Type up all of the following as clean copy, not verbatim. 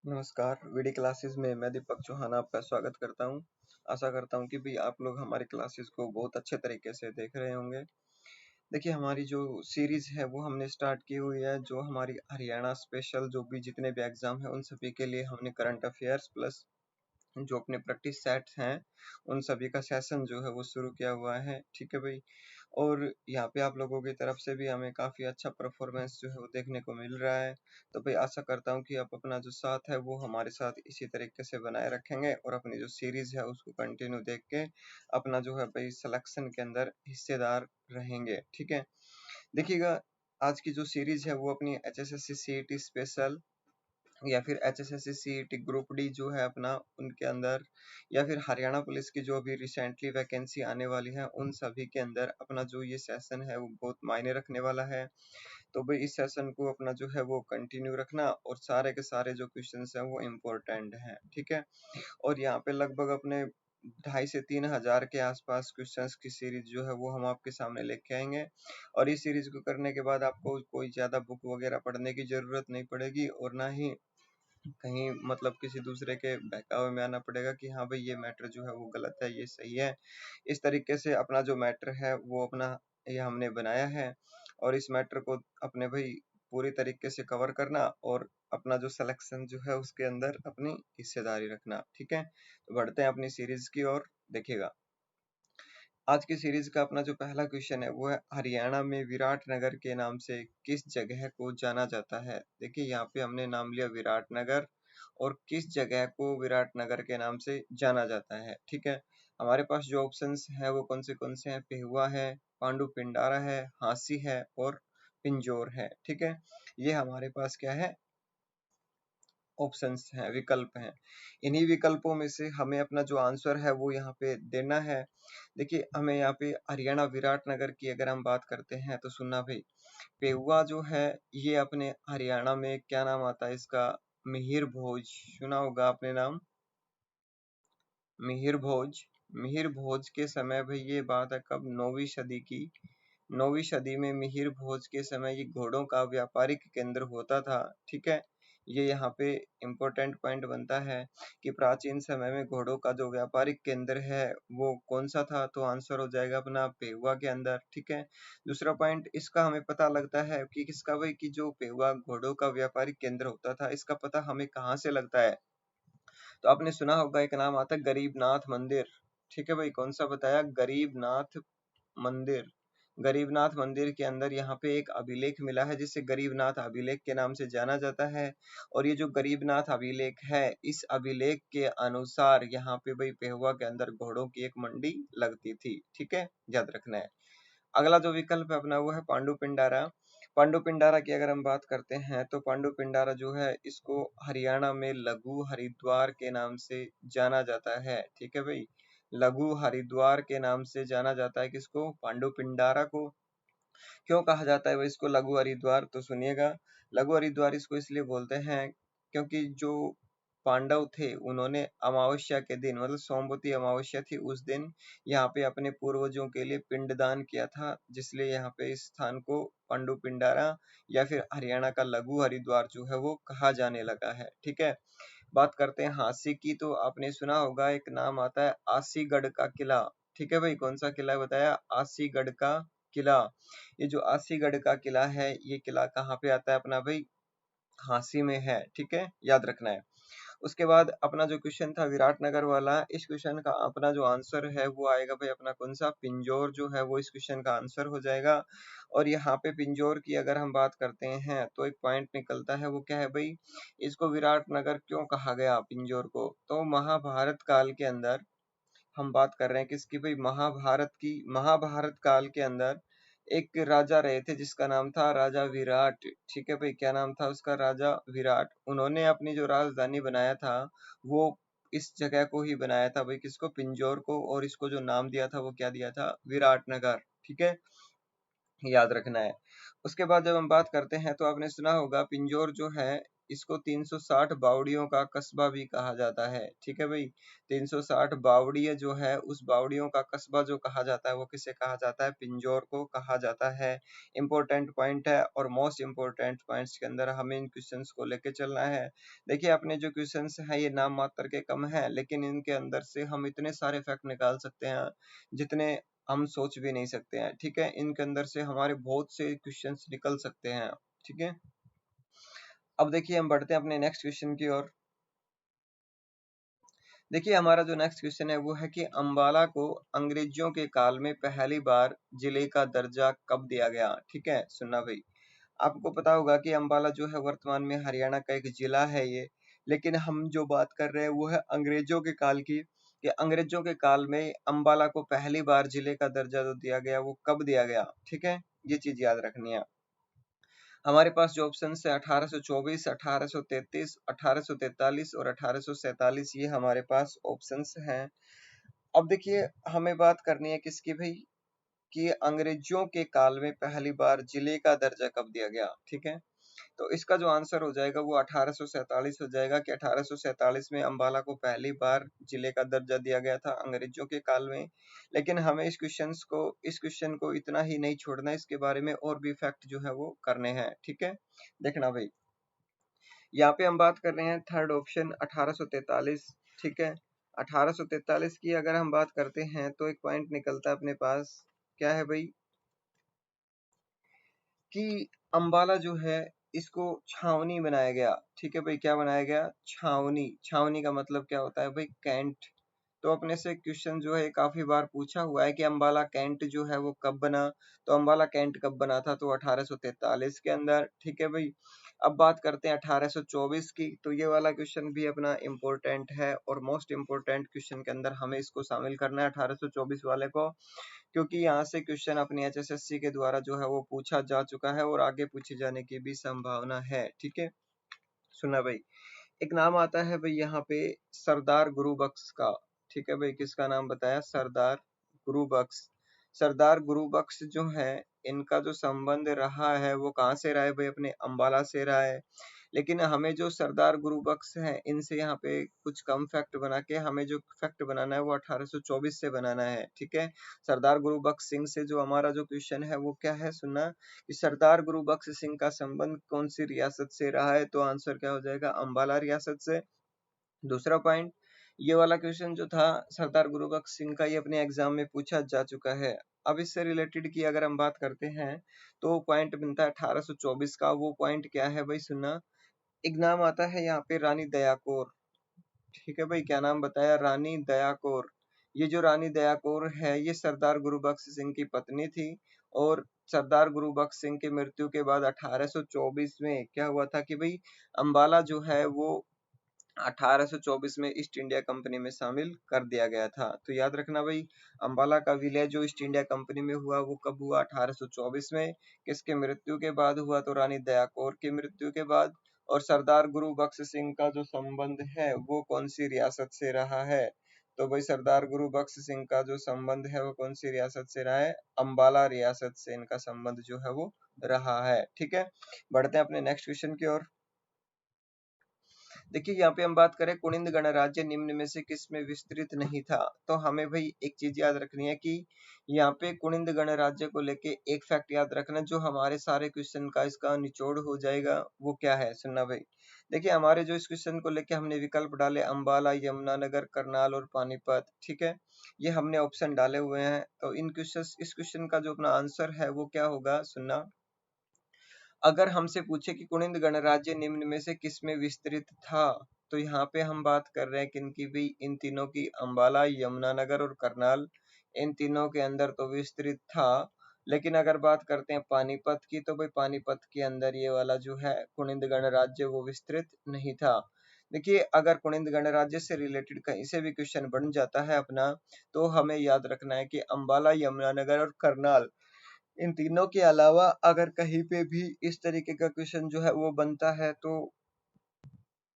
नमस्कार, VD classes में मैं दीपक चौहान आपका स्वागत करता हूं। आशा करता हूं कि भाई आप लोग हमारी क्लासेस को बहुत अच्छे तरीके से देख रहे होंगे। देखिए, हमारी जो सीरीज है वो हमने स्टार्ट की हुई है। जो हमारी हरियाणा स्पेशल जो भी जितने भी एग्जाम है उन सभी के लिए हमने करंट अफेयर्स प्लस जो अपने प्रैक्टिस सेट्स हैं उन सभी का सेशन जो है वो शुरू किया हुआ है। ठीक है भाई। और यहाँ पे आप लोगों की तरफ से भी हमें काफ़ी अच्छा परफॉर्मेंस जो है वो देखने को मिल रहा है। तो भाई आशा करता हूँ कि आप अपना जो साथ है वो हमारे साथ इसी तरीके से बनाए रखेंगे और अपनी जो सीरीज है उसको कंटिन्यू देख के अपना जो है भाई सिलेक्शन के अंदर हिस्सेदार रहेंगे। ठीक है। देखिएगा, आज की जो सीरीज है वो अपनी HSSC CET स्पेशल या फिर HSSC CET ग्रुप डी जो है अपना उनके अंदर, या फिर हरियाणा पुलिस की जो अभी रिसेंटली वैकेंसी आने वाली है उन सभी के अंदर अपना जो ये सेशन है वो बहुत मायने रखने वाला है। तो भाई इस सेशन को अपना जो है वो कंटिन्यू रखना और सारे के सारे जो क्वेश्चंस हैं वो इम्पोर्टेंट हैं। ठीक है। और यहाँ पे लगभग अपने 2,500 से 3,000 के आसपास क्वेश्चंस की सीरीज जो है वो हम आपके सामने लेके आएंगे। और इस सीरीज को करने के बाद आपको कोई ज्यादा बुक वगैरह पढ़ने की जरूरत नहीं पड़ेगी और ना ही कहीं मतलब किसी दूसरे के बहकावे में आना पड़ेगा कि हाँ भाई ये मैटर जो है वो गलत है, ये सही है। इस तरीके से अपना जो मैटर है वो अपना ये हमने बनाया है और इस मैटर को अपने भाई पूरी तरीके से कवर करना और अपना जो सिलेक्शन जो है उसके अंदर अपनी हिस्सेदारी रखना। ठीक है। तो बढ़ते हैं अपनी सीरीज की ओर। देखिएगा, आज की सीरीज का अपना जो पहला क्वेश्चन है वो है, हरियाणा में विराटनगर के नाम से किस जगह को जाना जाता है। देखिए, यहाँ पे हमने नाम लिया विराटनगर और किस जगह को विराटनगर के नाम से जाना जाता है। ठीक है। हमारे पास जो ऑप्शंस है वो कौन से हैं? पेहुआ है, पांडु पिंडारा है, हांसी है और पिंजौर है। ठीक है। ये हमारे पास क्या है? ऑप्शंस हैं, विकल्प हैं। इन्हीं विकल्पों में से हमें अपना जो आंसर है वो यहाँ पे देना है। देखिए, हमें यहाँ पे हरियाणा विराटनगर की अगर हम बात करते हैं तो सुनना भाई, पेहुआ जो है ये अपने हरियाणा में क्या नाम आता है इसका? मिहिर भोज। सुना होगा आपने नाम, मिहिर भोज। मिहिर भोज के समय भाई, ये बात है कब? 9वीं सदी की। 9वीं सदी में मिहिर भोज के समय ये घोड़ों का व्यापारिक केंद्र होता था। ठीक है। ये यहाँ पे इम्पोर्टेंट पॉइंट बनता है कि प्राचीन समय में घोड़ों का जो व्यापारिक केंद्र है वो कौन सा था? तो आंसर हो जाएगा अपना पेहुआ के अंदर। ठीक है। दूसरा पॉइंट इसका हमें पता लगता है कि किसका भाई, कि जो पेहुआ घोड़ों का व्यापारिक केंद्र होता था इसका पता हमें कहाँ से लगता है? तो आपने सुना होगा एक नाम आता है गरीबनाथ मंदिर। ठीक है भाई, कौन सा बताया? गरीबनाथ मंदिर। गरीबनाथ मंदिर के अंदर यहाँ पे एक अभिलेख मिला है जिसे गरीबनाथ अभिलेख के नाम से जाना जाता है। और ये जो गरीबनाथ अभिलेख है, इस अभिलेख के अनुसार यहाँ पे भाई पेहुआ के अंदर घोड़ों की एक मंडी लगती थी। ठीक है, याद रखना है। अगला जो विकल्प है अपना वो है पांडु पिंडारा। पांडु पिंडारा की अगर हम बात करते हैं तो पांडु पिंडारा जो है इसको हरियाणा में लघु हरिद्वार के नाम से जाना जाता है। ठीक है भाई, लघु हरिद्वार के नाम से जाना जाता है किसको? पांडु पिंडारा को। क्यों कहा जाता है वो इसको लघु हरिद्वार? तो सुनिएगा, लघु हरिद्वार इसको इसलिए बोलते हैं क्योंकि जो पांडव थे उन्होंने अमावस्या के दिन, मतलब सोमवती अमावस्या थी उस दिन, यहाँ पे अपने पूर्वजों के लिए पिंडदान किया था, जिसलिए यहाँ पे इस स्थान को पांडु पिंडारा या फिर हरियाणा का लघु हरिद्वार जो है वो कहा जाने लगा है। ठीक है। बात करते हैं हांसी की, तो आपने सुना होगा एक नाम आता है आसीगढ़ का किला। ठीक है भाई, कौन सा किला बताया? आसीगढ़ का किला। ये जो आसीगढ़ का किला है ये किला कहाँ पे आता है अपना भाई? हांसी में है। ठीक है, याद रखना है। उसके बाद अपना जो क्वेश्चन था विराटनगर वाला, इस क्वेश्चन का अपना जो आंसर है वो आएगा भाई अपना कौन सा? पिंजौर जो है वो इस क्वेश्चन का आंसर हो जाएगा। और यहाँ पे पिंजौर की अगर हम बात करते हैं तो एक पॉइंट निकलता है, वो क्या है भाई? इसको विराटनगर क्यों कहा गया पिंजौर को? तो महाभारत काल के अंदर हम बात कर रहे हैं किसकी भाई? महाभारत की। महाभारत काल के अंदर एक राजा रहे थे जिसका नाम था राजा विराट। ठीक है भाई, क्या नाम था उसका? राजा विराट। उन्होंने अपनी जो राजधानी बनाया था वो इस जगह को ही बनाया था भाई, किसको? पिंजौर को। और इसको जो नाम दिया था वो क्या दिया था? विराटनगर। ठीक है, याद रखना है। उसके बाद जब हम बात करते हैं तो आपने सुना होगा पिंजौर जो है इसको 360 बावड़ियों का कस्बा भी कहा जाता है। ठीक है भाई, 360 बावड़ियां जो है, उस बावड़ियों का कस्बा जो कहा जाता है वो किसे कहा जाता है? पिंजौर को कहा जाता है। इंपॉर्टेंट पॉइंट है और मोस्ट इंपॉर्टेंट पॉइंट्स के अंदर हमें इन क्वेश्चंस को लेके चलना है। देखिए अपने जो क्वेश्चंस हैं ये नाम मात्र के कम है, लेकिन इनके अंदर से हम इतने सारे फैक्ट निकाल सकते हैं जितने हम सोच भी नहीं सकते हैं। ठीक है, इनके अंदर से हमारे बहुत से क्वेश्चंस निकल सकते हैं। ठीक है, अब देखिए हम बढ़ते हैं अपने नेक्स्ट क्वेश्चन की ओर। देखिए हमारा जो नेक्स्ट क्वेश्चन है वो है कि अंबाला को अंग्रेजों के काल में पहली बार जिले का दर्जा कब दिया गया? ठीक है, सुनना भाई, आपको पता होगा कि अंबाला जो है वर्तमान में हरियाणा का एक जिला है ये, लेकिन हम जो बात कर रहे हैं वो है अंग्रेजों के काल की, कि अंग्रेजों के काल में अंबाला को पहली बार जिले का दर्जा जो दिया गया वो कब दिया गया? ठीक है, ये चीज याद रखनी है। हमारे पास जो ऑप्शन है 1824, 1833, 1843 और 1847, ये हमारे पास ऑप्शंस हैं। अब देखिए हमें बात करनी है किसकी भाई, कि अंग्रेजों के काल में पहली बार जिले का दर्जा कब दिया गया? ठीक है, तो इसका जो आंसर हो जाएगा वो 1847 हो जाएगा, कि 1847 में अंबाला को पहली बार जिले का दर्जा दिया गया था अंग्रेजों के काल में। लेकिन हमें इस क्वेश्चन को इतना ही नहीं छोड़ना, इसके बारे में और भी फैक्ट जो है वो करने हैं। ठीक है, देखना भाई, यहाँ पे हम बात कर रहे हैं थर्ड ऑप्शन 1843। ठीक है, 1843 की अगर हम बात करते हैं तो एक पॉइंट निकलता है अपने पास, क्या है भाई, कि अंबाला जो है इसको छावनी बनाया गया। ठीक है भाई, क्या बनाया गया? छावनी। छावनी का मतलब क्या होता है भाई? कैंट। तो अपने से क्वेश्चन जो है काफी बार पूछा हुआ है कि अंबाला कैंट जो है वो कब बना, तो अंबाला कैंट कब बना था? तो 1843 के अंदर। ठीक है भाई, अब बात करते हैं 1824 की, तो ये वाला क्वेश्चन भी अपना इम्पोर्टेंट है और मोस्ट इम्पोर्टेंट क्वेश्चन के अंदर हमें इसको शामिल करना है 1824 वाले को, क्योंकि यहाँ से क्वेश्चन अपनी HSSC के द्वारा जो है वो पूछा जा चुका है और आगे पूछे जाने की भी संभावना है। ठीक है, सुना भाई, एक नाम आता है भाई यहाँ पे सरदार गुरुबख्श का। ठीक है भाई, किसका नाम बताया? सरदार गुरुबख्श। सरदार गुरुबख्श जो है इनका जो संबंध रहा है वो कहाँ से रहा है भाई? अपने अंबाला से रहा है। लेकिन हमें जो सरदार गुरुबख्श हैं इनसे यहाँ पे कुछ कम फैक्ट बना के हमें जो फैक्ट बनाना है वो 1824 से बनाना है। ठीक है, सरदार गुरुबख्श सिंह से जो हमारा जो क्वेश्चन है वो क्या है, सुनना, कि सरदार गुरुबख्श सिंह का संबंध कौन सी रियासत से रहा है? तो आंसर क्या हो जाएगा? अंबाला रियासत से। दूसरा पॉइंट, ये वाला क्वेश्चन जो था सरदार गुरुबख्श सिंह का, ये अपने एग्जाम में पूछा जा चुका है। अब इससे रिलेटेड की अगर हम बात करते हैं तो पॉइंट बनता है 1824 का। वो पॉइंट क्या है भाई? सुनना, एक नाम आता है यहाँ पे रानी दया कौर। ठीक है भाई, क्या नाम बताया? रानी दया कौर। ये जो रानी दया कौर है ये सरदार गुरुबख्श सिंह की पत्नी थी, और सरदार गुरुबख्श सिंह की मृत्यु के बाद 1824 में क्या हुआ था कि भाई अंबाला जो है वो 1824 में ईस्ट इंडिया कंपनी में शामिल कर दिया गया था। तो याद रखना भाई, अंबाला का विलय जो ईस्ट इंडिया कंपनी में हुआ वो कब हुआ? 1824 में। किसके मृत्यु के बाद हुआ? तो रानी दया कौर की मृत्यु के बाद। और सरदार गुरुबख्श सिंह का जो संबंध है वो कौन सी रियासत से रहा है? तो भाई सरदार गुरुबख्श सिंह का जो संबंध है वो कौन सी रियासत से रहा है? अंबाला रियासत से इनका संबंध जो है वो रहा है। ठीक है, बढ़ते हैं अपने नेक्स्ट क्वेश्चन की ओर। देखिए यहाँ पे हम बात करें कुनिंद गणराज्य निम्न में से किस में विस्तृत नहीं था, तो हमें भाई एक चीज याद रखनी है कि यहाँ पे कुनिंद गणराज्य को लेके एक फैक्ट याद रखना जो हमारे सारे क्वेश्चन का इसका निचोड़ हो जाएगा। वो क्या है, सुनना भाई। देखिए हमारे जो इस क्वेश्चन को लेके हमने विकल्प डाले अंबाला, यमुनानगर, करनाल और पानीपत। ठीक है, ये हमने ऑप्शन डाले हुए हैं। तो इस क्वेश्चन का जो अपना आंसर है वो क्या होगा, सुनना, अगर हमसे पूछे कि कुनिंद गणराज्य निम्न में से किस में विस्तृत था, तो यहाँ पे हम बात कर रहे हैं किनकी भी? इन तीनों की, अंबाला, यमुनानगर और करनाल, इन तीनों के अंदर तो विस्तृत था। लेकिन अगर बात करते हैं पानीपत की, तो भाई पानीपत के अंदर ये वाला जो है कुनिंद गणराज्य वो विस्तृत नहीं था। देखिए अगर कुनिंद गणराज्य से रिलेटेड कहीं से भी क्वेश्चन बन जाता है अपना, तो हमें याद रखना है कि अंबाला, यमुनानगर और करनाल, इन तीनों के अलावा अगर कहीं पे भी इस तरीके का क्वेश्चन जो है वो बनता है तो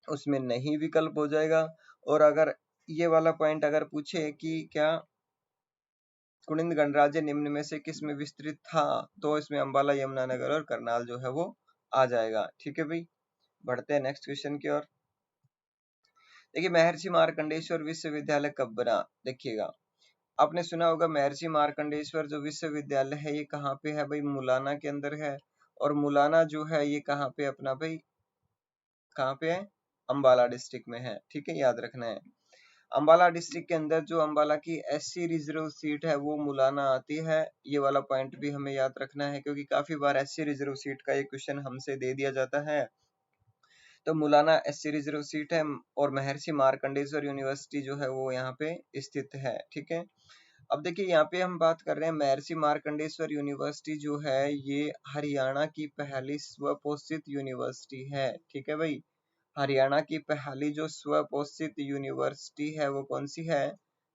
उसमें नहीं विकल्प हो जाएगा। और अगर ये वाला पॉइंट अगर पूछे कि क्या कुनिंद गणराज्य निम्न में से किस में विस्तृत था, तो इसमें अंबाला, यमुनानगर और करनाल जो है वो आ जाएगा। ठीक है भाई, बढ़ते हैं नेक्स्ट क्वेश्चन की ओर। देखिए महर्षि मार्कंडेश्वर विश्वविद्यालय कब बना? देखिएगा, आपने सुना होगा महर्षि मार्कंडेश्वर जो विश्वविद्यालय है ये कहाँ पे है भाई? मुलाना के अंदर है। और मुलाना जो है ये कहाँ पे अपना भाई, कहाँ पे है? अंबाला डिस्ट्रिक्ट में है, ठीक है, याद रखना है। अंबाला डिस्ट्रिक्ट के अंदर जो अंबाला की एससी रिजर्व सीट है वो मुलाना आती है। ये वाला पॉइंट भी हमें याद रखना है क्योंकि काफी बार एससी रिजर्व सीट का ये क्वेश्चन हमसे दे दिया जाता है। तो मुलाना एससी रिजर्व सीट है और महर्षि मार्कंडेश्वर यूनिवर्सिटी जो है वो यहाँ पे स्थित है, ठीक है। अब देखिए यहाँ पे हम बात कर रहे हैं महर्षि मार्कंडेश्वर यूनिवर्सिटी जो है ये हरियाणा की पहली स्वपोषित यूनिवर्सिटी है, ठीक है भाई। हरियाणा की पहली जो स्वपोषित यूनिवर्सिटी है वो कौन सी है?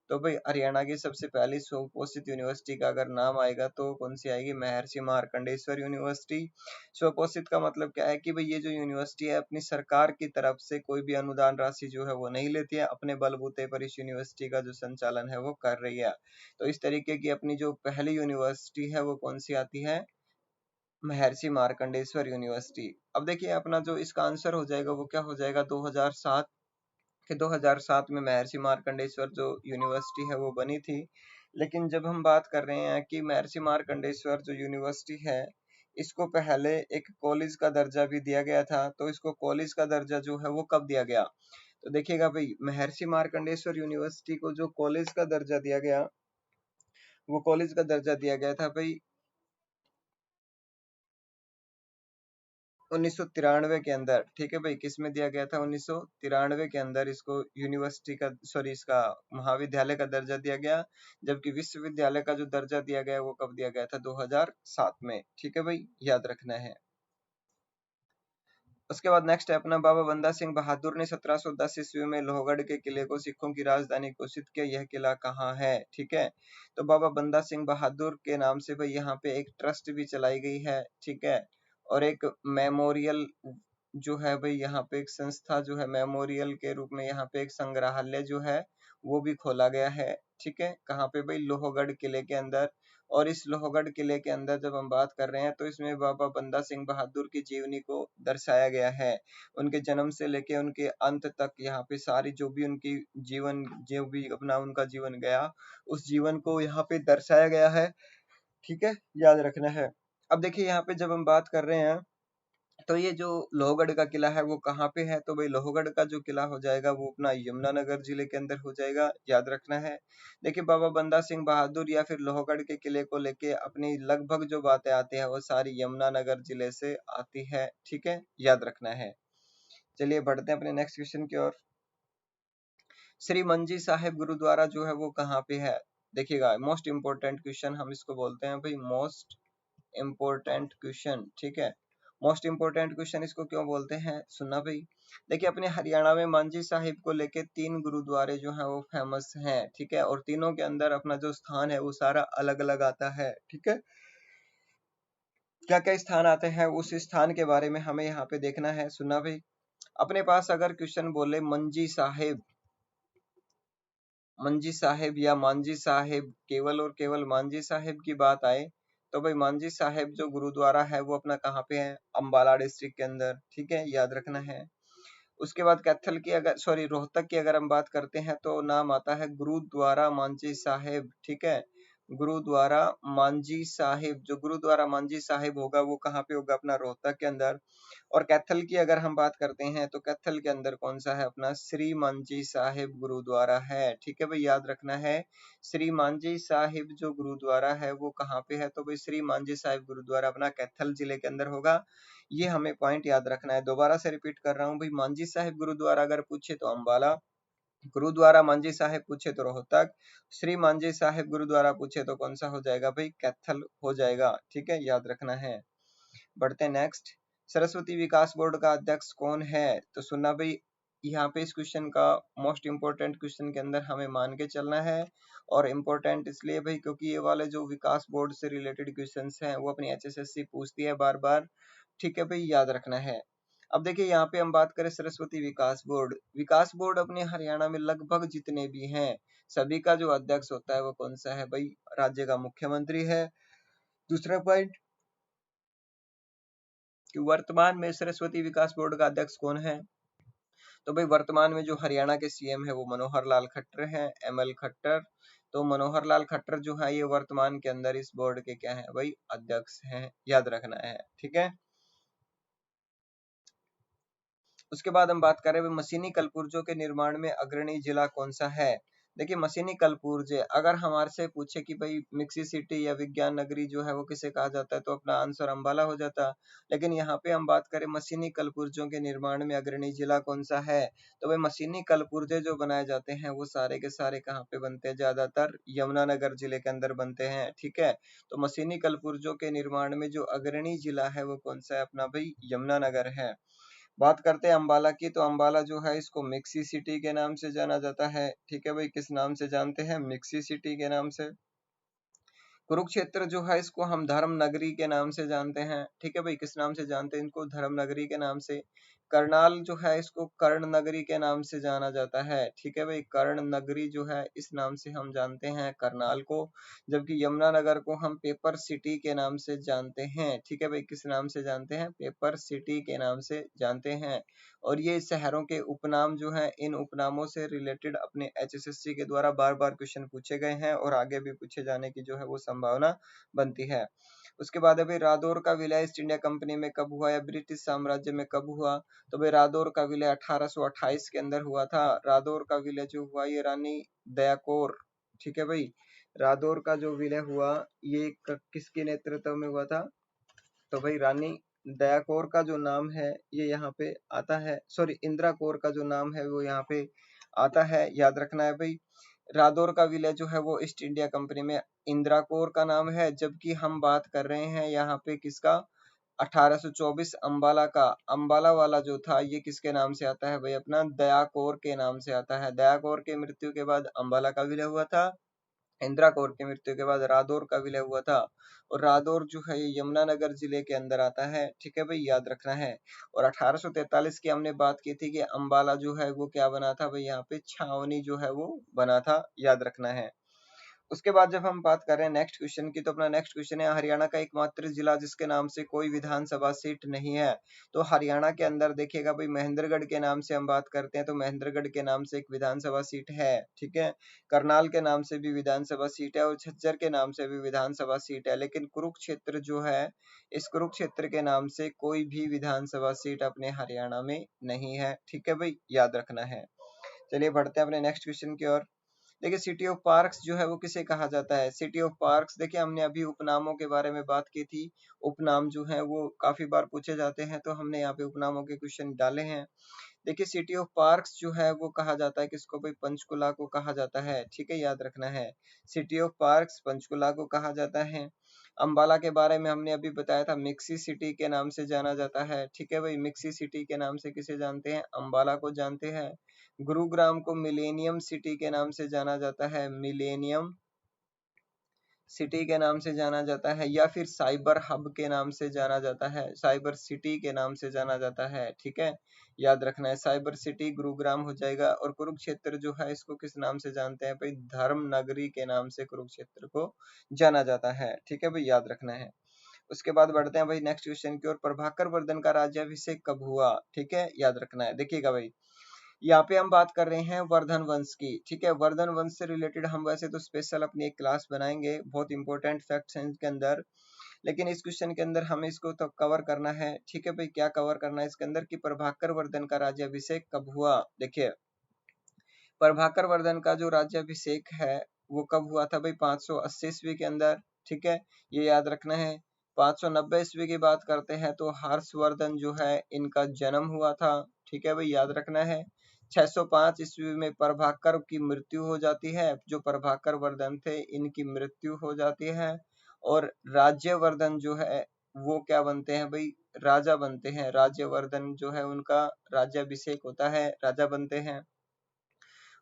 तो भाई हरियाणा की सबसे पहली स्वपोषित यूनिवर्सिटी का अगर नाम आएगा तो कौन सी आएगी? महर्षि मार्कंडेश्वर यूनिवर्सिटी। स्वपोषित का मतलब क्या है कि भाई ये जो यूनिवर्सिटी है अपनी सरकार की तरफ से कोई भी अनुदान राशि जो है वो नहीं लेती है, अपने बलबूते पर इस यूनिवर्सिटी का जो संचालन है वो कर रही है। तो इस तरीके की अपनी जो पहली यूनिवर्सिटी है वो कौन सी आती है? महर्षि मार्कंडेश्वर यूनिवर्सिटी। अब देखिए अपना जो इसका आंसर हो जाएगा वो क्या हो जाएगा? 2007 के 2007 में महर्षि मार्कंडेश्वर जो यूनिवर्सिटी है वो बनी थी। लेकिन जब हम बात कर रहे हैं कि महर्षि मार्कंडेश्वर जो यूनिवर्सिटी है इसको पहले एक कॉलेज का दर्जा भी दिया गया था, तो इसको कॉलेज का दर्जा जो है वो कब दिया गया? तो देखिएगा भाई महर्षि मार्कंडेश्वर यूनिवर्सिटी को जो कॉलेज का दर्जा दिया गया वो कॉलेज का दर्जा दिया गया था भाई 1993 के अंदर, ठीक है भाई। किस में दिया गया था? 1993 के अंदर इसको यूनिवर्सिटी का सॉरी इसका महाविद्यालय का दर्जा दिया गया। जबकि विश्वविद्यालय का जो दर्जा दिया गया वो कब दिया गया था? 2007 में, ठीक है भाई, याद रखना है। उसके बाद नेक्स्ट है अपना बाबा बंदा सिंह बहादुर ने 1710 ईस्वी में लोहगढ़ के किले को सिखों की राजधानी घोषित किया। यह किला कहाँ है? ठीक है, तो बाबा बंदा सिंह बहादुर के नाम से भाई यहाँ पे एक ट्रस्ट भी चलाई गई है, ठीक है। और एक मेमोरियल जो है भाई यहाँ पे एक संस्था जो है मेमोरियल के रूप में यहाँ पे एक संग्रहालय जो है वो भी खोला गया है, ठीक है। कहाँ पे भाई? लोहगढ़ किले के अंदर। और इस लोहगढ़ किले के अंदर जब हम बात कर रहे हैं तो इसमें बाबा बंदा सिंह बहादुर की जीवनी को दर्शाया गया है। उनके जन्म से लेके उनके अंत तक यहाँ पे सारी जो भी उनकी जीवन जो भी अपना उनका जीवन गया उस जीवन को यहाँ पे दर्शाया गया है, ठीक है, याद रखना है। अब देखिए यहाँ पे जब हम बात कर रहे हैं तो ये जो लोहगढ़ का किला है वो कहाँ पे है? तो भाई लोहगढ़ का जो किला हो जाएगा वो अपना यमुनानगर जिले के अंदर हो जाएगा, याद रखना है। देखिए बाबा बंदा सिंह बहादुर या फिर लोहगढ़ के किले को लेके अपनी लगभग जो बातें आती है वो सारी यमुनानगर जिले से आती है, ठीक है, याद रखना है। चलिए बढ़ते हैं अपने नेक्स्ट क्वेश्चन की ओर। श्री मंजी साहिब गुरुद्वारा जो है वो कहाँ पे है? देखिएगा मोस्ट इंपोर्टेंट क्वेश्चन हम इसको बोलते हैं भाई, मोस्ट इम्पोर्टेंट क्वेश्चन, ठीक है। मोस्ट इम्पोर्टेंट क्वेश्चन इसको क्यों बोलते हैं? सुनना भाई। देखिए अपने हरियाणा में मांझी साहिब को लेके 3 गुरुद्वारे जो हैं वो फेमस हैं, ठीक है। और तीनों के अंदर अपना जो स्थान है वो सारा अलग अलग आता है, ठीक है। क्या क्या स्थान आते हैं उस स्थान के बारे में हमें यहाँ पे देखना है। सुनना भाई, अपने पास अगर क्वेश्चन बोले मंजी साहिब, मंजी साहिब या मांझी साहिब, केवल और केवल मांझी साहिब की बात आए तो भाई मांझी साहिब जो गुरुद्वारा है वो अपना कहाँ पे है? अंबाला डिस्ट्रिक्ट के अंदर, ठीक है, याद रखना है। उसके बाद कैथल की अगर सॉरी रोहतक की अगर हम बात करते हैं तो नाम आता है गुरुद्वारा मांझी साहिब, ठीक है। गुरुद्वारा मांझी साहिब, जो गुरुद्वारा मांझी साहिब होगा वो कहाँ पे होगा? अपना रोहतक के अंदर। और कैथल की अगर हम बात करते हैं तो कैथल के अंदर कौन सा है? अपना श्री मांझी साहिब गुरुद्वारा है, ठीक है भाई, याद रखना है। श्री मांझी साहिब जो गुरुद्वारा है वो कहाँ पे है? तो भाई श्री मांझी साहिब गुरुद्वारा अपना कैथल जिले के अंदर होगा। ये हमें पॉइंट याद रखना है। दोबारा से रिपीट कर रहा हूँ भाई, मांझी साहिब गुरुद्वारा अगर पूछे तो अंबाला, गुरुद्वारा मांझी साहिब पूछे तो रोहतक, श्री मांझी साहिब गुरुद्वारा पूछे तो कौन सा हो जाएगा भाई? कैथल हो जाएगा, ठीक है, याद रखना है। बढ़ते हैं नेक्स्ट। सरस्वती विकास बोर्ड का अध्यक्ष कौन है? तो सुनना भाई, यहाँ पे इस क्वेश्चन का मोस्ट इंपोर्टेंट क्वेश्चन के अंदर हमें मान के चलना है। और इम्पोर्टेंट इसलिए भाई क्योंकि ये वाले जो विकास बोर्ड से रिलेटेड क्वेश्चंस हैं वो अपनी एचएसएससी पूछती है बार बार, ठीक है भाई, याद रखना है। अब देखिए यहाँ पे हम बात करें सरस्वती विकास बोर्ड, विकास बोर्ड अपने हरियाणा में लगभग जितने भी हैं सभी का जो अध्यक्ष होता है वो कौन सा है भाई? राज्य का मुख्यमंत्री है। दूसरा पॉइंट, कि वर्तमान में सरस्वती विकास बोर्ड का अध्यक्ष कौन है? तो भाई वर्तमान में जो हरियाणा के सीएम है वो मनोहर लाल खट्टर हैं, ML खट्टर। तो मनोहर लाल खट्टर जो है ये वर्तमान के अंदर इस बोर्ड के क्या है भाई, अध्यक्ष हैं, याद रखना है, ठीक है। उसके बाद हम बात करें मशीनी कलपुर्जों के निर्माण में अग्रणी जिला कौन सा है। देखिए मशीनी कलपुर्जे अगर हमारे से पूछे कि भाई मिक्सी सिटी या विज्ञान नगरी जो है वो किसे कहा जाता है, तो अपना आंसर अंबाला हो जाता। लेकिन यहाँ पे हम बात करें मशीनी कलपुर्जों के निर्माण में अग्रणी जिला कौन सा है, तो भाई मशीनी कलपुर्जे जो बनाए जाते हैं वो सारे के सारे कहाँ पे बनते हैं, ज्यादातर यमुनानगर जिले के अंदर बनते हैं, ठीक है। तो मशीनी कलपुर्जों के निर्माण में जो अग्रणी जिला है वो कौन सा है, अपना भाई यमुनानगर है। बात करते हैं अंबाला की, तो अंबाला जो है इसको मिक्सी सिटी के नाम से जाना जाता है, ठीक है भाई, किस नाम से जानते हैं, मिक्सी सिटी के नाम से। कुरुक्षेत्र जो है इसको हम धर्म नगरी के नाम से जानते हैं, ठीक है भाई, किस नाम से जानते हैं इनको, धर्म नगरी के नाम से। करनाल जो है इसको कर्ण नगरी के नाम से जाना जाता है, ठीक है भाई, कर्ण नगरी जो है इस नाम से हम जानते हैं करनाल को। जबकि यमुनानगर को हम पेपर सिटी के नाम से जानते हैं, ठीक है भाई, किस नाम से जानते हैं, पेपर सिटी के नाम से जानते हैं। और ये शहरों के उपनाम जो है, इन उपनामों से रिलेटेड अपने HSSC के द्वारा बार बार क्वेश्चन पूछे गए हैं और आगे भी पूछे जाने की जो है वो संभावना बनती है। उसके बाद अभी रादौर का विलय ईस्ट इंडिया कंपनी में कब हुआ या ब्रिटिश साम्राज्य में कब हुआ, तो भाई रादौर का विलय 1828 के अंदर हुआ था। रादौर का विलय जो हुआ ये रानी दया कौर, ठीक है भाई, रादौर का जो विलय हुआ ये किसके नेतृत्व में हुआ था, तो भाई रानी दया कौर का जो नाम है ये यहाँ पे आता है, सॉरी इंदिरा कौर का जो नाम है वो यहाँ पे आता है, याद रखना है भाई। रादौर का विलय जो है वो ईस्ट इंडिया कंपनी में इंदिरा कौर का नाम है, जबकि हम बात कर रहे हैं यहाँ पे किसका, 1824 अंबाला का। अंबाला वाला जो था ये किसके नाम से आता है भाई, अपना दया कौर के नाम से आता है। दया कौर के मृत्यु के बाद अंबाला का विलय हुआ था, इंदिरा कौर की मृत्यु के बाद रादौर का विलय हुआ था। और रादौर जो है ये यमुनानगर जिले के अंदर आता है, ठीक है भाई, याद रखना है। और 1843 की हमने बात की थी कि अंबाला जो है वो क्या बना था भाई, यहाँ पे छावनी जो है वो बना था, याद रखना है। उसके बाद जब हम बात कर रहे हैं नेक्स्ट क्वेश्चन की, तो अपना नेक्स्ट क्वेश्चन है हरियाणा का एकमात्र जिला जिसके नाम से कोई विधानसभा सीट नहीं है। तो हरियाणा के अंदर देखिएगा भाई महेंद्रगढ़ के नाम से हम बात करते हैं, तो महेंद्रगढ़ के नाम से एक विधानसभा सीट है, ठीक है। करनाल के नाम से भी विधानसभा सीट है और झज्जर के नाम से भी विधानसभा सीट है, लेकिन कुरुक्षेत्र जो है, इस कुरुक्षेत्र के नाम से कोई भी विधानसभा सीट अपने हरियाणा में नहीं है, ठीक है भाई, याद रखना है। चलिए बढ़ते हैं अपने नेक्स्ट क्वेश्चन की ओर। देखिए सिटी ऑफ पार्क्स जो है वो किसे कहा जाता है, सिटी ऑफ पार्क्स, देखिए हमने अभी उपनामों के बारे में बात की थी। उपनाम जो है वो काफी बार पूछे जाते हैं, तो हमने यहाँ पे उपनामों के क्वेश्चन डाले हैं। देखिए सिटी ऑफ पार्क्स जो है वो कहा जाता है किसको भाई, पंचकुला को कहा जाता है, ठीक है, याद रखना है। सिटी ऑफ पार्क्स पंचकुला को कहा जाता है। अंबाला के बारे में हमने अभी बताया था, मिक्सी सिटी के नाम से जाना जाता है, ठीक है भाई, मिक्सी सिटी के नाम से किसे जानते हैं, अंबाला को जानते हैं। गुरुग्राम को मिलेनियम सिटी के नाम से जाना जाता है, मिलेनियम सिटी के नाम से जाना जाता है, या फिर साइबर हब के नाम से जाना जाता है, साइबर सिटी के नाम से जाना जाता है, ठीक है, याद रखना है। साइबर सिटी गुरुग्राम हो जाएगा। और कुरुक्षेत्र जो है इसको किस नाम से जानते हैं भाई, धर्म नगरी के नाम से कुरुक्षेत्र को जाना जाता है, ठीक है भाई, याद रखना है। उसके बाद बढ़ते हैं भाई नेक्स्ट क्वेश्चन की ओर। प्रभाकर वर्धन का राज्याभिषेक कब हुआ, ठीक है, याद रखना है। देखिएगा भाई यहाँ पे हम बात कर रहे हैं वर्धन वंश की, ठीक है, वर्धन वंश से रिलेटेड हम वैसे तो स्पेशल अपनी एक क्लास बनाएंगे, बहुत इंपॉर्टेंट फैक्ट्स हैं इसके अंदर, लेकिन इस क्वेश्चन के अंदर हमें इसको तो कवर करना है, ठीक है भाई, क्या कवर करना है इसके अंदर कि प्रभाकर वर्धन का राज्याभिषेक कब हुआ। देखिए प्रभाकर वर्धन का जो राज्याभिषेक है वो कब हुआ था भाई, 580 ईस्वी के अंदर, ठीक है, ये याद रखना है। 590 ईस्वी की बात करते हैं तो हर्षवर्धन जो है इनका जन्म हुआ था, ठीक है भाई, याद रखना है। 605 ईस्वी में प्रभाकर की मृत्यु हो जाती है, जो प्रभाकर वर्धन थे इनकी मृत्यु हो जाती है। और राज्यवर्धन जो है वो क्या बनते हैं भाई, राजा बनते हैं। राज्यवर्धन जो है उनका राज्याभिषेक होता है, राजा बनते हैं।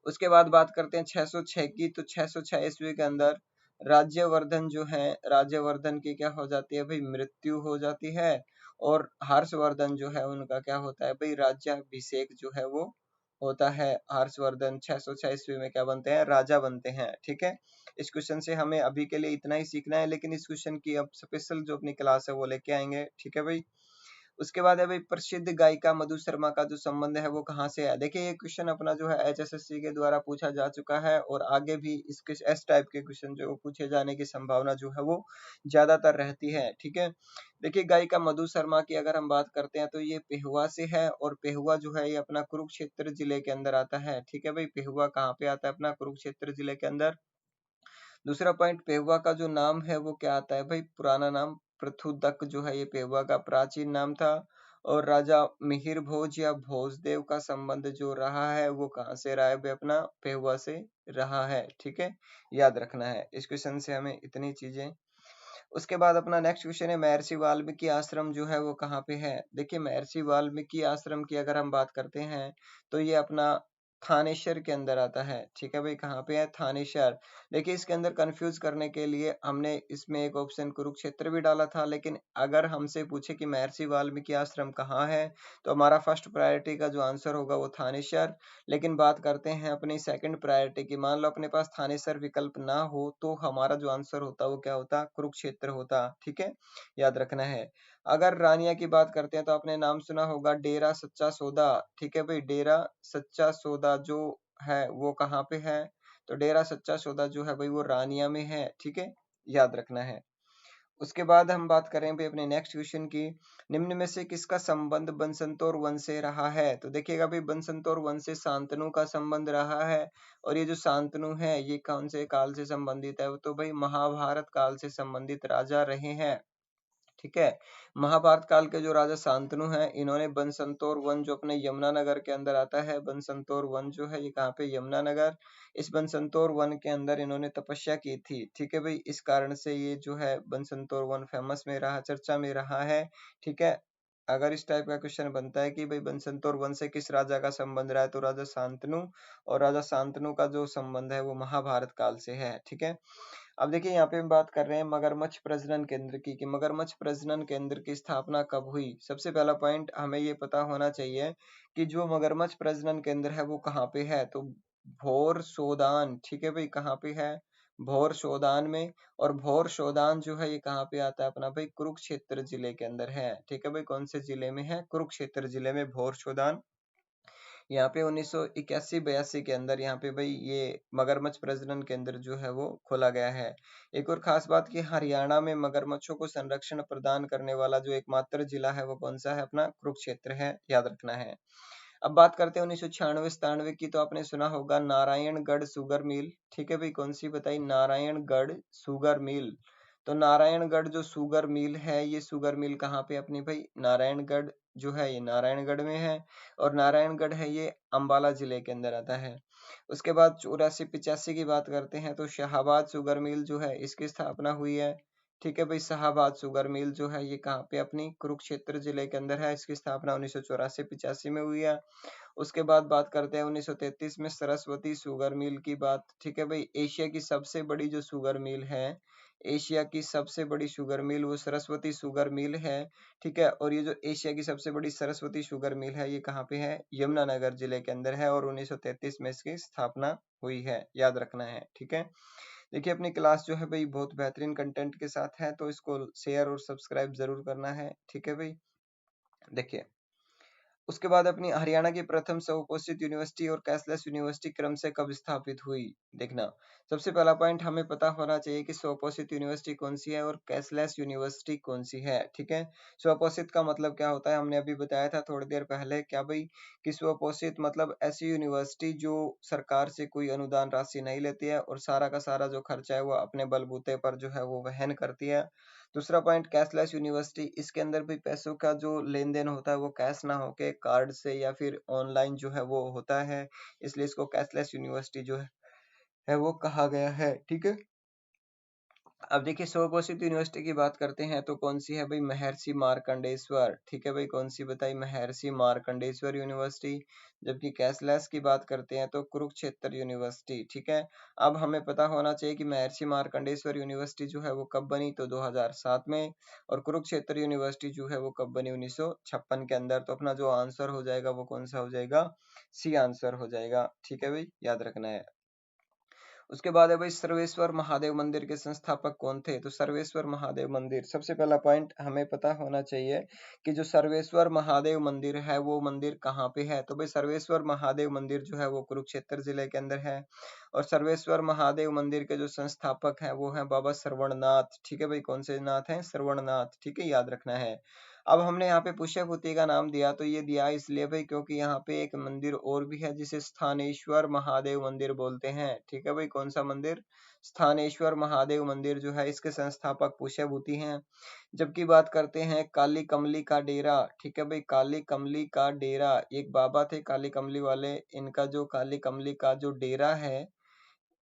उसके बाद बात करते हैं 606 की, तो 606 ईस्वी के अंदर राज्यवर्धन जो है, राज्यवर्धन की क्या हो जाती है भाई, मृत्यु हो जाती है। और हर्षवर्धन जो है उनका क्या होता है भाई, राज्याभिषेक जो है वो होता है। हर्षवर्धन 606 ईस्वी में क्या बनते हैं, राजा बनते हैं, ठीक है। इस क्वेश्चन से हमें अभी के लिए इतना ही सीखना है, लेकिन इस क्वेश्चन की अब स्पेशल जो अपनी क्लास है वो लेके आएंगे, ठीक है भाई। उसके बाद है भाई प्रसिद्ध गायिका मधु शर्मा का जो संबंध है वो कहाँ से है। देखिए ये क्वेश्चन अपना जो है HSSC के द्वारा पूछा जा चुका है और आगे भी इसके इस टाइप के क्वेश्चन जो पूछे जाने की संभावना जो है वो ज्यादातर रहती है। ठीक है, देखिए गायिका मधु शर्मा की अगर हम बात करते हैं तो ये पेहुआ से है और पेहुआ जो है ये अपना कुरुक्षेत्र जिले के अंदर आता है। ठीक है भाई, पेहुआ कहाँ पे आता है, अपना कुरुक्षेत्र जिले के अंदर। दूसरा पॉइंट, पेहुआ का जो नाम है वो क्या आता है भाई, पुराना नाम पृथुदक जो है ये पेहुआ का प्राचीन नाम था। और राजा मिहिर भोज या भोजदेव का संबंध जो रहा है वो कहाँ से रहा है भाई, अपना पेहुआ से रहा है। ठीक है, याद रखना है इस क्वेश्चन से हमें इतनी चीजें। उसके बाद अपना नेक्स्ट क्वेश्चन है महर्षि वाल्मीकि आश्रम जो है वो कहाँ पे है। देखिए महर्षि वाल्मीकि आश्रम की अगर हम बात करते हैं तो ये अपना थानेश्वर के अंदर आता है। ठीक है भाई, कहाँ पे है, थानेश्वर। देखिए इसके अंदर कंफ्यूज करने के लिए हमने इसमें एक ऑप्शन कुरुक्षेत्र भी डाला था, लेकिन अगर हमसे पूछे कि महर्षि वाल्मीकि आश्रम कहाँ है तो हमारा फर्स्ट प्रायोरिटी का जो आंसर होगा वो थानेश्वर। लेकिन बात करते हैं अपनी सेकंड प्रायोरिटी की, मान लो अपने पास थानेसर विकल्प ना हो तो हमारा जो आंसर होता वो क्या होता, कुरुक्षेत्र होता। ठीक है, याद रखना है। अगर रानिया की बात करते हैं तो आपने नाम सुना होगा डेरा सच्चा सौदा। ठीक है भाई, डेरा सच्चा सौदा जो है वो कहाँ पे है, तो डेरा सच्चा सौदा जो है भाई वो रानिया में है। ठीक है, याद रखना है। उसके बाद हम बात करें भाई अपने नेक्स्ट क्वेश्चन की, निम्न में से किसका संबंध बनसंतोर वन से रहा है। तो देखिएगा भाई बनसंतोर वन से शांतनु का संबंध रहा है। और ये जो शांतनु है ये कौन से काल से संबंधित है, तो भाई महाभारत काल से संबंधित राजा रहे हैं। ठीक है, महाभारत काल के जो राजा शांतनु हैं इन्होंने बनसंतोर वन जो अपने यमुनानगर के अंदर आता है, बनसंतोर वन जो है ये कहाँ पे, यमुनानगर। इस बनसंतोर वन के अंदर इन्होंने तपस्या की थी। ठीक है भाई, इस कारण से ये जो है बनसंतोर वन फेमस में रहा, चर्चा में रहा है। ठीक है, अगर इस टाइप का क्वेश्चन बनता है कि भाई बनसंतोर वन से किस राजा का संबंध रहा है, तो राजा शांतनु। और राजा शांतनु का जो संबंध है वो महाभारत काल से है। ठीक है, अब देखिए यहाँ पे हम बात कर रहे हैं मगरमच्छ प्रजनन केंद्र की, कि मगरमच्छ प्रजनन केंद्र की स्थापना कब हुई। सबसे पहला पॉइंट हमें ये पता होना चाहिए कि जो मगरमच्छ प्रजनन केंद्र है वो कहाँ पे है, तो भोर सोदान। ठीक है भाई, कहाँ पे है, भोर सोदान में। और भोर सोदान जो है ये कहाँ पे आता है, अपना भाई कुरुक्षेत्र जिले के अंदर है। ठीक है भाई, कौन से जिले में है, कुरुक्षेत्र जिले में भोर सोदान। यहाँ पे 1981-82 के अंदर यहाँ पे भाई ये मगरमच्छ प्रजनन केंद्र जो है वो खोला गया है। एक और खास बात कि हरियाणा में मगरमच्छों को संरक्षण प्रदान करने वाला जो एकमात्र जिला है वो कौन सा है, अपना कुरुक्षेत्र है, याद रखना है। अब बात करते हैं 1996-97 की, तो आपने सुना होगा नारायणगढ़ शुगर मिल। ठीक है भाई, कौन सी बताई, नारायणगढ़ शुगर मिल। तो नारायणगढ़ जो शुगर मिल है ये शुगर मिल कहाँ पे, अपनी भाई नारायणगढ़ जो है ये नारायणगढ़ में है। और नारायणगढ़ है ये अंबाला जिले के अंदर आता है। उसके बाद 84-85 की बात करते हैं तो शाहाबाद शुगर मिल जो है इसकी स्थापना हुई है। ठीक है भाई, शाहाबाद शुगर मिल जो है ये कहाँ पे, अपनी कुरुक्षेत्र जिले के अंदर है। इसकी स्थापना 1984-85 में हुई है। उसके बाद बात करते हैं 1933 में सरस्वती शुगर मिल की बात। ठीक है भाई, एशिया की सबसे बड़ी जो शुगर मिल है, एशिया की सबसे बड़ी शुगर मिल वो सरस्वती शुगर मिल है। ठीक है, और ये जो एशिया की सबसे बड़ी सरस्वती शुगर मिल है ये कहाँ पे है, यमुनानगर जिले के अंदर है। और 1933 में इसकी स्थापना हुई है, याद रखना है। ठीक है, देखिए अपनी क्लास जो है भाई बहुत बेहतरीन कंटेंट के साथ है, तो इसको शेयर और सब्सक्राइब जरूर करना है। ठीक है भाई, देखिए उसके बाद अपनी हरियाणा की प्रथम स्वघोषित यूनिवर्सिटी और कैशलेस यूनिवर्सिटी क्रम से कब स्थापित हुई। देखना, सबसे पहला पॉइंट हमें पता होना चाहिए कि स्वघोषित यूनिवर्सिटी कौन सी है और कैशलेस यूनिवर्सिटी कौन सी है। ठीक है, स्वघोषित का मतलब क्या होता है, हमने अभी बताया था थोड़ी देर पहले, क्या भाई कि स्वघोषित मतलब ऐसी यूनिवर्सिटी जो सरकार से कोई अनुदान राशि नहीं लेती है और सारा का सारा जो खर्चा है वो अपने बलबूते पर जो है वो वहन करती है। दूसरा पॉइंट कैशलेस यूनिवर्सिटी, इसके अंदर भी पैसों का जो लेन देन होता है वो कैश ना होके कार्ड से या फिर ऑनलाइन जो है वो होता है, इसलिए इसको कैशलेस यूनिवर्सिटी जो है वो कहा गया है। ठीक है, अब देखिए स्वघोषित यूनिवर्सिटी की बात करते हैं तो कौन सी है भाई, महर्षि मार्कंडेश्वर। ठीक है भाई, कौन सी बताई, महर्षि मार्कंडेश्वर यूनिवर्सिटी। जबकि कैशलेस की बात करते हैं तो कुरुक्षेत्र यूनिवर्सिटी। ठीक है, अब हमें पता होना चाहिए कि महर्षि मार्कंडेश्वर यूनिवर्सिटी जो है वो कब बनी, तो 2007 में। और कुरुक्षेत्र यूनिवर्सिटी जो है वो कब बनी, 1956 के अंदर। तो अपना जो आंसर हो जाएगा वो कौन सा हो जाएगा, सी आंसर हो जाएगा। ठीक है भाई, याद रखना है। उसके बाद है भाई सर्वेश्वर महादेव मंदिर के संस्थापक कौन थे? तो सर्वेश्वर महादेव मंदिर, सबसे पहला पॉइंट हमें पता होना चाहिए कि जो सर्वेश्वर महादेव मंदिर है वो मंदिर कहाँ पे है। तो भाई सर्वेश्वर महादेव मंदिर जो है वो कुरुक्षेत्र जिले के अंदर है। और सर्वेश्वर महादेव मंदिर के जो संस्थापक हैं वो हैं बाबा श्रवणनाथ। ठीक है भाई, कौन से नाथ हैं? श्रवणनाथ। ठीक है, याद रखना है। अब हमने यहाँ पे पुष्यभूति का नाम दिया, तो ये दिया इसलिए भाई क्योंकि यहाँ पे एक मंदिर और भी है जिसे स्थानेश्वर महादेव मंदिर बोलते हैं। ठीक है भाई, कौन सा मंदिर? स्थानेश्वर महादेव मंदिर जो है इसके संस्थापक पुष्यभूति हैं। जबकि बात करते हैं काली कमली का डेरा। ठीक है भाई, काली कमली का डेरा, एक बाबा थे काली कमली वाले, इनका जो काली कमली का जो डेरा है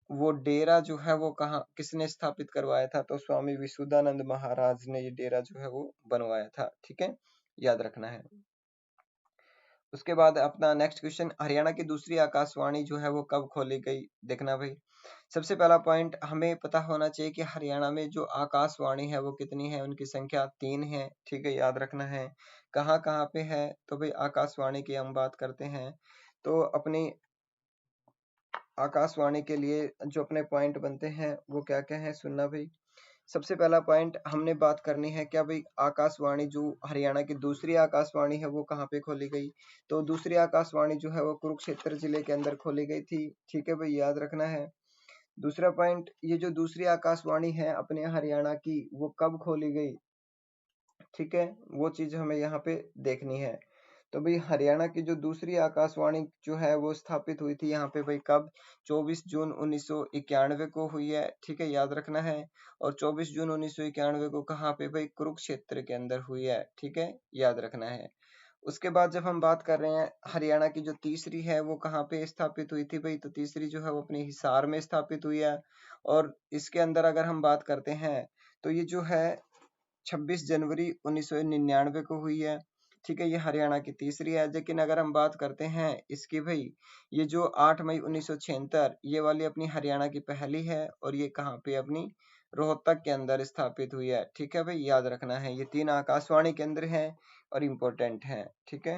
वो डेरा जो है वो कहाँ, किसने स्थापित करवाया था? तो स्वामी विशुद्धानंद महाराज ने ये डेरा जो है वो बनवाया था। ठीक है, याद रखना है। उसके बाद अपना नेक्स्ट क्वेश्चन, हरियाणा की दूसरी आकाशवाणी जो है वो कब खोली गई? देखना भाई, सबसे पहला पॉइंट हमें पता होना चाहिए कि हरियाणा में जो आकाशवाणी है वो कितनी है, उनकी संख्या 3 है। ठीक है, याद रखना है। कहाँ कहाँ पे है? तो भाई आकाशवाणी की हम बात करते हैं तो अपनी आकाशवाणी के लिए जो अपने पॉइंट बनते हैं वो क्या क्या है, सुनना भाई। सबसे पहला पॉइंट हमने बात करनी है क्या भाई, आकाशवाणी जो हरियाणा की दूसरी आकाशवाणी है वो कहाँ पे खोली गई? तो दूसरी आकाशवाणी जो है वो कुरुक्षेत्र जिले के अंदर खोली गई थी। ठीक है भाई, याद रखना है। दूसरा पॉइंट, ये जो दूसरी आकाशवाणी है अपने हरियाणा की वो कब खोली गई? ठीक है, वो चीज हमें यहाँ पे देखनी है। तो भाई हरियाणा की जो दूसरी आकाशवाणी जो है वो स्थापित हुई थी यहाँ पे भाई कब? 24 जून 1991 को हुई है। ठीक है, याद रखना है। और 24 जून 1991 को कहाँ पे भाई? कुरुक्षेत्र के अंदर हुई है। ठीक है, याद रखना है। उसके बाद जब हम बात कर रहे हैं हरियाणा की जो तीसरी है वो कहाँ पे स्थापित हुई थी भाई? तो तीसरी जो है वो अपने हिसार में स्थापित हुई है। और इसके अंदर अगर हम बात करते हैं तो ये जो है 26 जनवरी 1999 को हुई है। ठीक है, ये हरियाणा की तीसरी है। लेकिन अगर हम बात करते हैं इसकी भाई, ये जो 8 मई 1976 ये वाली अपनी हरियाणा की पहली है। और ये कहाँ पे? अपनी रोहतक के अंदर स्थापित हुई है। ठीक है भाई, याद रखना है। ये 3 आकाशवाणी केंद्र हैं और इम्पोर्टेंट हैं। ठीक है।